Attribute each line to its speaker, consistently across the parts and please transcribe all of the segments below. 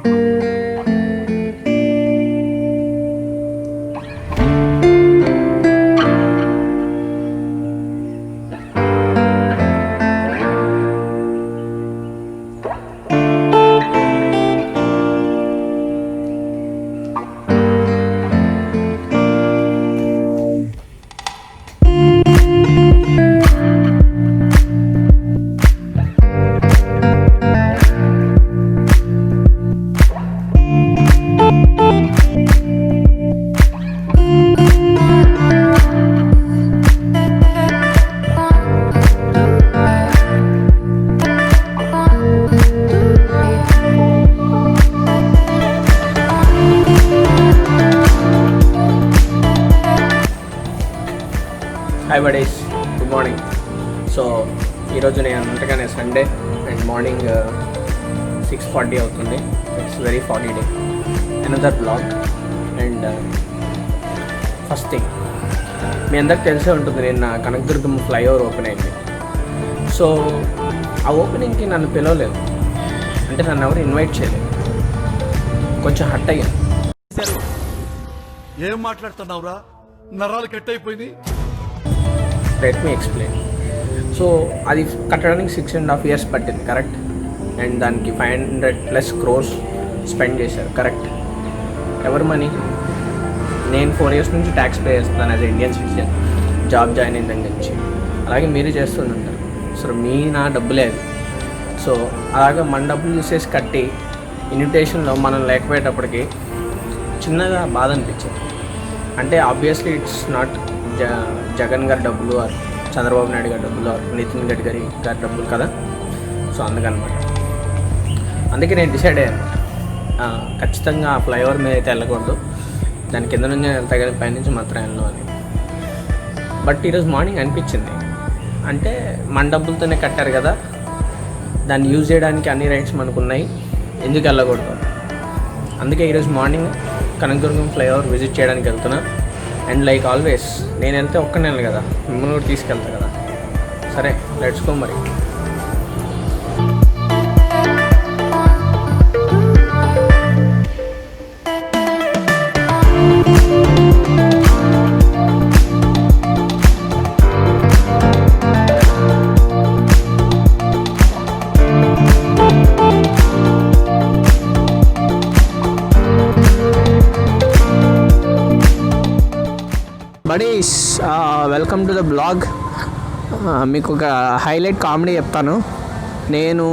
Speaker 1: Hi buddies, good morning. So ఈరోజు నేను అంతగానే సండే అండ్ మార్నింగ్ 6:40 అవుతుంది. It's very foggy day. Another blog. And first thing, మీ అందరికి తెలిసే ఉంటుంది, నిన్న కనకదుర్గం ఫ్లైఓవర్ ఓపెన్ అయింది. సో ఆ ఓపెనింగ్కి నన్ను పిలవలేదు, అంటే నన్ను ఎవరు ఇన్వైట్ చేయలేదు. కొంచెం హట్ అయ్యాను.
Speaker 2: ఏం మాట్లాడుతున్నావురా, నరాలు కట్ అయిపోయింది.
Speaker 1: Let me explain. సో అది కట్టడానికి 6.5 years పట్టింది, కరెక్ట్. అండ్ దానికి 500+ crores స్పెండ్ చేశారు, కరెక్ట్. ఎవరి మనీ? నేను 4 years నుంచి ట్యాక్స్ పే చేస్తాను as Indian citizen, job join అయిన దగ్గర నుంచి. అలాగే మీరు చేస్తుంటారు. సో నా డబ్బులే అది. సో అలాగే మన డబ్బులు చూసేసి కట్టి ఇన్విటేషన్లో మనం లేకపోయేటప్పటికి చిన్నగా బాధ అనిపించింది. అంటే ఆబ్వియస్లీ ఇట్స్ నాట్ జగన్ గారి డబ్బులు, ఆర్ చంద్రబాబు నాయుడు గారి డబ్బులు, ఆర్ నితిన్ గడ్కరీ గారి డబ్బులు కదా. సో అందుకే నేను డిసైడ్ అయ్యాను, ఖచ్చితంగా ఆ ఫ్లైఓవర్ మీద అయితే వెళ్ళకూడదు, దాని కింద నుంచి వెళ్తా కానీ పైనుంచి మాత్రం వెళ్ళను అని. బట్ ఈరోజు మార్నింగ్ అనిపించింది, అంటే మన డబ్బులతోనే కట్టారు కదా, దాన్ని యూజ్ చేయడానికి అన్ని రైట్స్ మనకు ఉన్నాయి, ఎందుకు వెళ్ళకూడదు. అందుకే ఈరోజు మార్నింగ్ కనకదుర్గం ఫ్లైఓవర్ విజిట్ చేయడానికి వెళ్తున్నా. అండ్ లైక్ ఆల్వేస్ నేను వెళ్తే ఒక్కనే వెళ్ళను కదా, మిమ్మల్ని కూడా తీసుకెళ్తా కదా. సరే, లెట్స్ గో మరి. Buddies, welcome to the blog. మీకు ఒక హైలైట్ కామెడీ చెప్తాను. నేను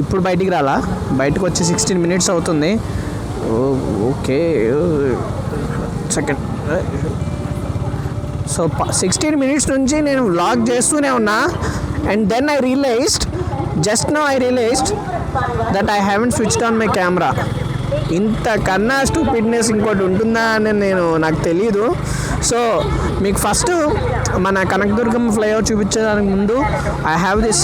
Speaker 1: ఇప్పుడు బయటికి రాలా, బయటకు వచ్చి 16 minutes అవుతుంది. Okay, second. సో 16 minutes నుంచి నేను వ్లాగ్ చేస్తూనే ఉన్నా. And then I realized that I haven't switched on my camera. ఇంతకన్నా స్టూపిడ్నెస్ ఇంకోటి ఉంటుందా అని నాకు తెలియదు. సో మీకు ఫస్ట్ మన కనకదుర్గం ఫ్లైఓవర్ చూపించడానికి ముందు I have this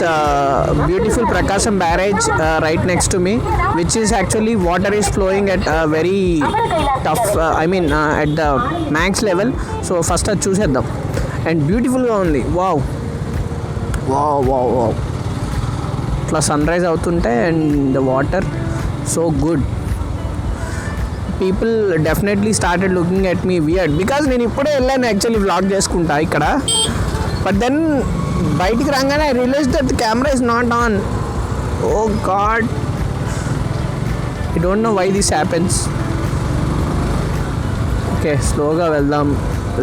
Speaker 1: beautiful Prakasam barrage right next to me, which is actually water is flowing at very tough, at the max level. So first అది చూసేద్దాం. అండ్ బ్యూటిఫుల్గా ఉంది. వావ్ వావ్ వావ్ వావ్ ఇట్లా sun rise అవుతుంటే and the water so good. People definitely started looking at me weird because నేను ఇప్పుడే వెళ్ళాను actually vlog చేసుకుంటా ఇక్కడ. బట్ దెన్ బయటికి రాగానే I realise that the camera is not on. Oh god, I don't know why this happens. Okay, స్లోగా వెళ్దాం.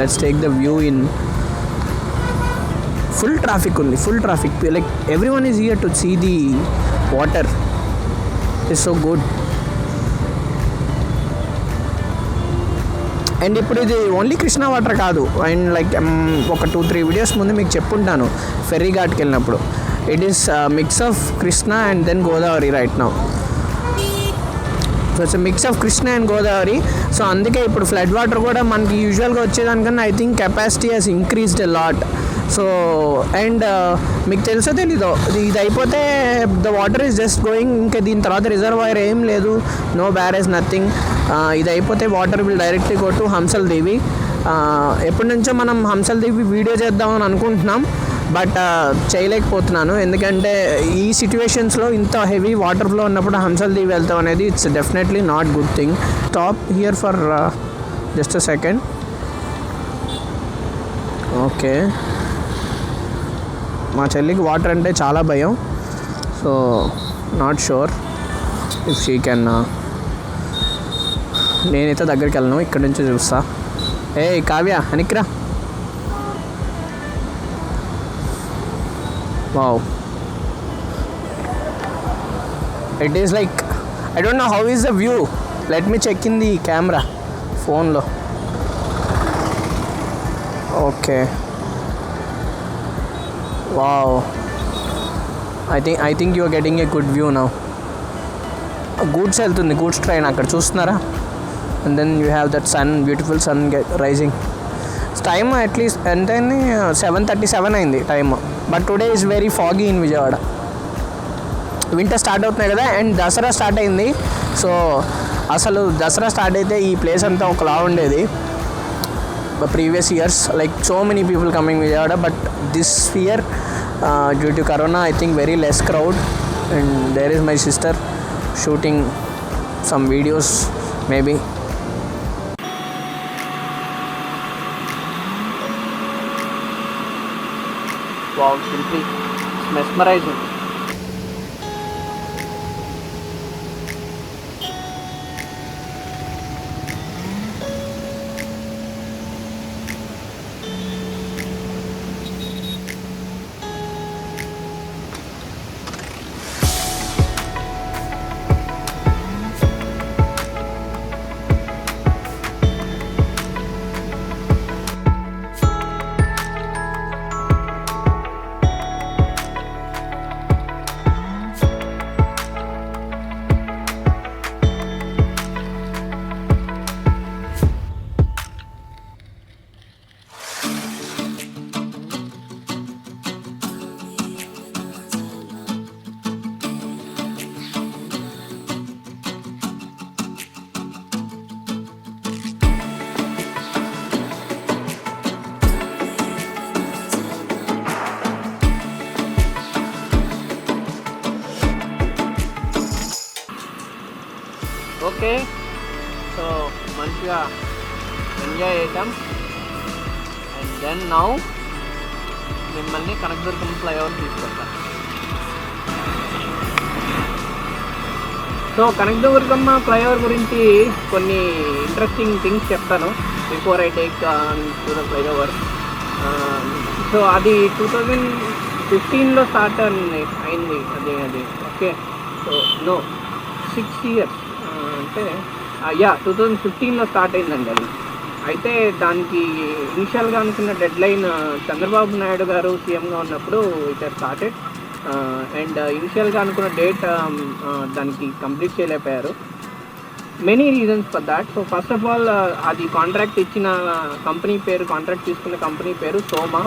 Speaker 1: Let's take the view in. Full traffic ఉంది, full traffic. Like everyone is here to see the water. It's so good. And ఇప్పుడు ఇది only Krishna water కాదు. And like ఒక 2-3 videos ముందు మీకు చెప్పుంటాను ఫెర్రీ ఘాట్కి వెళ్ళినప్పుడు. It is mix of Krishna and then Godavari right now. So it's mix of Krishna and Godavari. So అందుకే ఇప్పుడు ఫ్లడ్ వాటర్ కూడా మనకి యూజువల్గా వచ్చేదానికన్నా I think capacity has increased a lot. So and మీకు తెలుసో తెలీదో, ఇది అయిపోతే the water is just going. ఇంకా దీని తర్వాత రిజర్వాయర్ ఏం లేదు, నో బ్యారేజ్, నథింగ్. ఇది అయిపోతే water will directly go to Hamsaladeevi. ఎప్పటి నుంచో మనం హంసల్ దేవి వీడియో చేద్దామని అనుకుంటున్నాం. బట్ చేయలేకపోతున్నాను, ఎందుకంటే ఈ సిచ్యువేషన్స్లో ఇంత హెవీ వాటర్ ఫ్లో ఉన్నప్పుడు హంసల్ దీవి వెళ్తాం అనేది it's definitely not good thing. Stop here for just a second. Okay, మా చెల్లికి వాటర్ అంటే చాలా భయం, so not sure if she can. నేనైతే దగ్గరికి వెళ్ళను, ఇక్కడి నుంచి చూస్తా. ఏ కావ్య అనిక్రా. Wow, it is like I don't know how is the view. Let me check in the camera ఫోన్లో. Okay, wow, I think you are getting a good view now. Goods వెళ్తుంది, గూడ్స్ ట్రైన్ అక్కడ చూస్తున్నారా? And then you have that sun, beautiful sun rising. Time at least ఎంతైంది, 7:37 అయింది time. But today is very foggy in Vijayawada. Winter start అవుతున్నాయి కదా, and Dasara start అయింది. So అసలు Dasara start అయితే ఈ ప్లేస్ అంతా ఒకలా ఉండేది previous years, like so many people coming Vijayawada. But this year due to corona I think very less crowd. And there is my sister shooting some videos maybe. Wow, simply mesmerizing. Okay, so మంచిగా enjoy చేద్దాం. And then now మిమ్మల్ని Kanakadurgam flyover తీసుకెళ్తాం. So Kanakadurgamma flyover గురించి కొన్ని interesting things చెప్తాను before I take to the flyover. So అది 2015లో start అయింది అది. ఓకే, సో నో 6 years అంటే 2015లో స్టార్ట్ అయిందండి అది. అయితే దానికి ఇనిషియల్గా అనుకున్న డెడ్ లైన్ చంద్రబాబు నాయుడు గారు సీఎంగా ఉన్నప్పుడు ఇట్ స్టార్టెడ్. అండ్ ఇనిషియల్గా అనుకున్న డేట్ దానికి కంప్లీట్ చేయలేకపోయారు. Many reasons for that. So first of all అది కాంట్రాక్ట్ తీసుకున్న కంపెనీ పేరు Soma.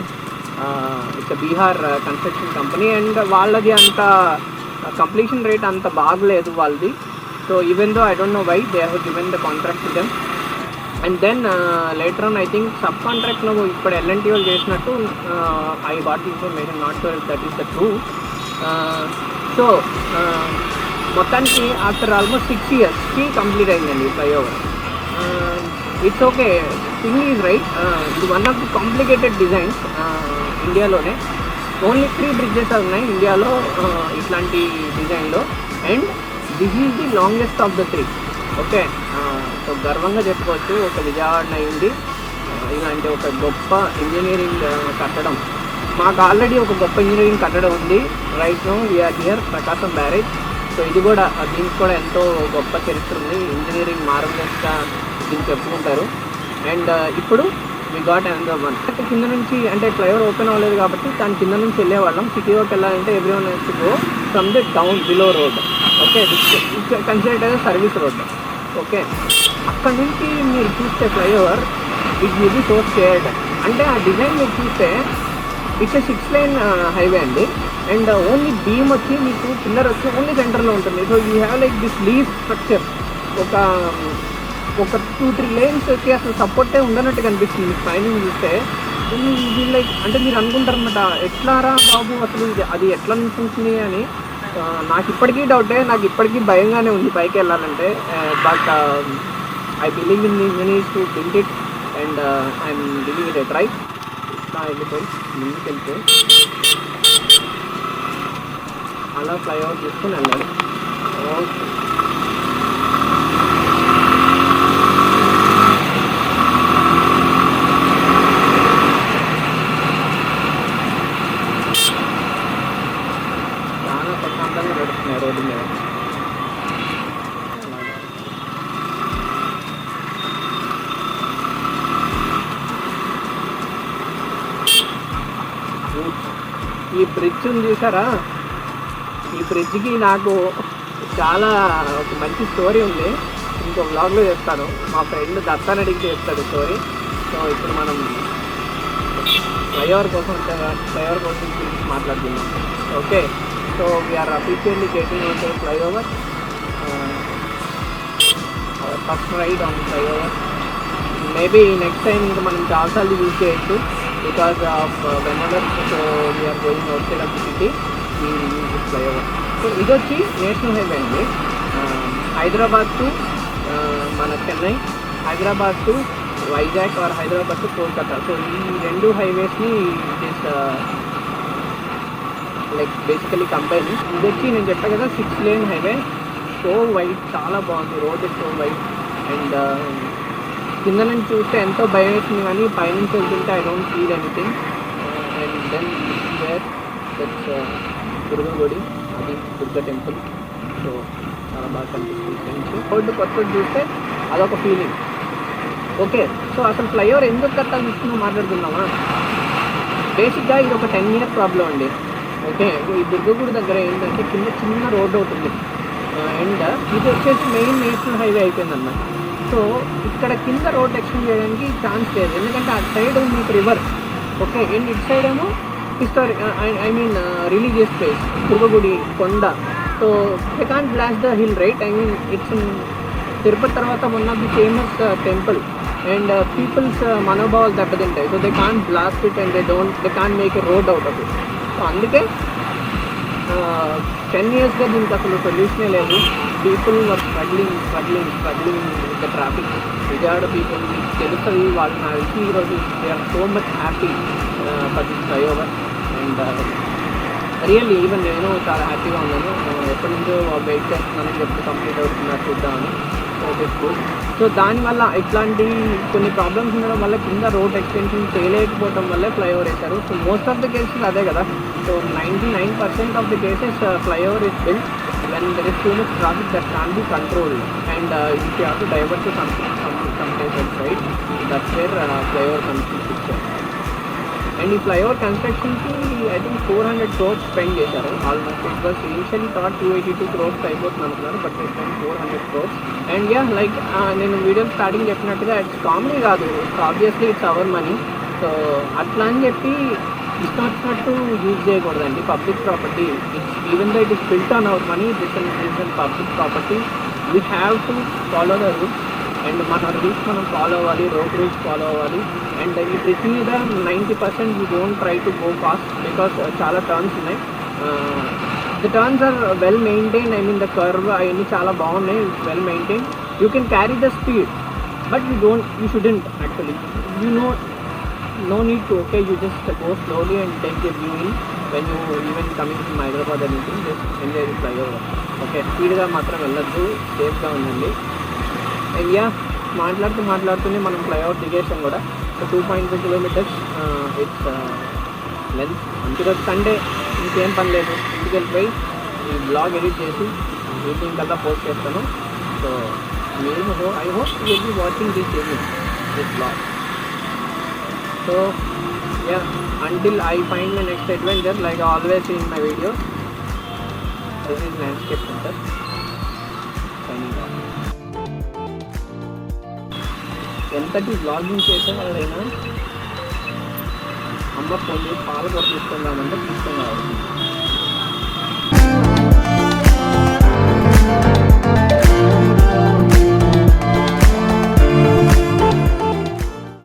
Speaker 1: It's Bihar construction company. And వాళ్ళది అంత కంప్లీషన్ రేట్ అంత బాగలేదు వాళ్ళది. So even though I don't know why they have given the contract to them, and then later on I think subcontract లో ఇప్పుడు L&T వాళ్ళు చేసినట్టు I got information, not sure if that is the true. So మొత్తానికి after almost 6 years complete అయిందండి flyover. It's okay, thing is right. ఇది one of the complicated designs ఇండియాలోనే. Only 3 bridges ఉన్నాయి ఇండియాలో ఇట్లాంటి డిజైన్లో. And this is the longest of the 3. Okay, so గర్వంగా చెప్పుకోవచ్చు ఒక విజయవాడ అయింది ఇలాంటి ఒక గొప్ప ఇంజనీరింగ్ కట్టడం. మాకు ఆల్రెడీ ఒక గొప్ప ఇంజనీరింగ్ కట్టడం ఉంది. Right now we are here Prakasam barrage. So ఇది కూడా దీనికి కూడా ఎంతో గొప్ప చరిత్ర ఉంది. ఇంజనీరింగ్ మార్వెలస్గా దీన్ని చెప్పుకుంటారు. అండ్ ఇప్పుడు వి గాట్ అనదర్ వన్. కింద నుంచి అంటే ఫ్లైఓవర్ ఓపెన్ అవ్వలేదు కాబట్టి దాని కింద నుంచి వెళ్ళేవాళ్ళం. సిటీలోకి వెళ్ళాలంటే everyone has to go from the down below road. Okay, considered as service road. Okay, అక్కడ నుంచి మీరు చూస్తే flyover it will be so scared. అంటే ఆ డిజైన్ మీరు చూస్తే ఇట్స్ 6 lane హైవే అండి. అండ్ ఓన్లీ బీమ్ వచ్చి మీకు పిల్లర్ వచ్చి ఓన్లీ సెంటర్లో ఉంటుంది. So you have like this leave structure. ఒక 2-3 lanesకి అసలు సపోర్టే ఉండనట్టు కనిపిస్తుంది మీకు పైన చూస్తే. లైక్ అంటే మీరు అనుకుంటారు అనమాట, ఎట్లా రా బాబు అసలు ఇది అది ఎట్లా అనిపించింది అని. నాకు ఇప్పటికీ డౌటే, నాకు ఇప్పటికీ భయంగానే ఉంది పైకి వెళ్ళాలంటే. But I believe in the engineers to build it and I'm giving it a try. ఇట్లా వెళ్ళిపోయి ముందుకు వెళ్ళిపోయి అలా ఫ్లైఓవర్ తీసుకుని వెళ్ళాలి. ఓకే, చాలా ప్రశాంతంగా నడుస్తున్నాయి రోడ్డు మీద. ఈ బ్రిడ్జ్ ఉంది చూసారా, ఈ బ్రిడ్జ్కి నాకు చాలా ఒక మంచి స్టోరీ ఉంది. ఇంకో వ్లాగ్లో చెప్తాను, మా ఫ్రెండ్ దత్తాన్ని అడిగి చెప్తాడు స్టోరీ. సో ఇప్పుడు మనం ఫ్లైఓవర్ కోసం ఫ్లైఓవర్ కోసం మాట్లాడుతున్నాం. Okay, so we are officially getting on the flyover, first ride on flyover. Maybe next time ఇంకా మనం చాలాసార్లు యూజ్ చేయొచ్చు because of whenever so we are going outside of the city we use this flyover. So ఇది వచ్చి national highway అండి, Hyderabad to మన Chennai, Hyderabad to Vizag or Hyderabad to Kolkata. So ఈ రెండు హైవేస్ని దిస్ లైక్ బేసికలీ కంపైన్. ఇది వచ్చి నేను చెప్పా కదా 6 lane హైవే, సో వైడ్, చాలా బాగుంది రోడ్, సో వైడ్. అండ్ కింద నుంచి చూస్తే ఎంతో భయం వేసింది, కానీ పైనుంచి వెళ్తుంటే I don't feel anything. And then where that's Durga గుడి, అది దుర్గా టెంపుల్. సో చాలా బాగా కనిపిస్తుంది. రోడ్డు కొత్తది చూస్తే అదొక ఫీలింగ్. ఓకే, సో అసలు ఫ్లైఓవర్ ఎందుకు కట్టాలి ఇస్తున్నాం మాట్లాడుకుందామా. బేసిక్గా ఇది ఒక 10 year ప్రాబ్లం అండి. ఓకే, ఈ దుర్గగుడి దగ్గర ఏంటంటే కింద చిన్న రోడ్డు అవుతుంది అండ్ ఇది వచ్చేసి మెయిన్ నేషనల్ హైవే అయిపోయిందన్నమాట. సో ఇక్కడ కింద రోడ్ ఎక్స్టెండ్ చేయడానికి ఛాన్స్ లేదు, ఎందుకంటే అటు సైడ్ మీకు రివర్. ఓకే, అండ్ ఇటు సైడ్ ఏమో historic I mean religious place, దుర్గగుడి కొండ. So they can't blast the hill, right? I mean it's Tirupati తర్వాత one of the famous temple and peoples మనోభావాలు దెబ్బతింటాయి. So they can't blast it and they can't make a road out of it. So అందుకే 10 yearsగా దీనికి అసలు సొల్యూషనే లేదు. People were struggling with the traffic. Vijayawada people తెలుస్తుంది వాళ్ళు, నాకు తెలిసి ఈరోజు they are so much happy for this flyover. And really even నేను చాలా హ్యాపీగా ఉన్నాను. ఎప్పటి నుంచో వెయిట్ చేస్తున్నానని చెప్పి కంప్లీట్ అవుతున్నారు చూద్దామని. So this good. సో దానివల్ల ఇట్లాంటి కొన్ని ప్రాబ్లమ్స్ ఉండడం వల్ల కింద రోడ్ ఎక్స్టెన్షన్ చేయలేకపోవడం వల్లే ఫ్లైఓవర్ వేశారు. So most of the cases అదే కదా. So 99% of the cases flyover is built when there is too much traffic that can't be controlled and if you have to divert to some places, right? That's where flyover comes to picture. And ఈ flyover కన్స్ట్రక్షన్కి I think 400 crores spend చేశారు almost. It was initially thought 282 crores అయిపోతుంది అనుకున్నారు, but they spend 400 crores. And yeah, like నేను video starting చెప్పినట్టుగా it's comedy కాదు, it's obviously it's our money. So అట్లా అని చెప్పి ఇష్టం వచ్చినట్టు యూజ్ చేయకూడదండి. Public property, it's even though it is built on our money, this is public property. We have to follow the rules and మన rules మనం follow అవ్వాలి, road rules follow అవ్వాలి. అండ్ ఈ బ్రిడ్జ్ మీద 90% you don't try to go fast because చాలా turns ఉన్నాయి. The turns are well maintain, I mean the curve అవన్నీ చాలా బాగున్నాయి, well maintain. You can carry the speed but you shouldn't actually. You know no need to, okay, you just go slowly and take a view in when you even coming from Hyderabad or anything, just enjoy the flyover. Okay, స్పీడ్గా మాత్రం వెళ్ళొద్దు, సేఫ్గా ఉండండి. And yeah, మాట్లాడుతూనే మనం flyover దిగేసాం కూడా. So 2.2 kilometers it's length. ఈరోజు Sunday, ఇంకేం పని లేదు, ఇంటికి వెళ్ళిపోయి ఈ బ్లాగ్ ఎడిట్ చేసి ఈవినింగ్ కల్లా పోస్ట్ చేస్తాను. సో మీరు I hope you will be watching this evening this blog. So yeah, until I find my next adventure, like I always in my videos, this is Landscape Center signing off. ఎంతటి vlogging చేసే వాళ్ళైనా అమ్మ phone చేసి పాలు కూడా తీసుకొని రామంటే తీసుకొని రావాలి.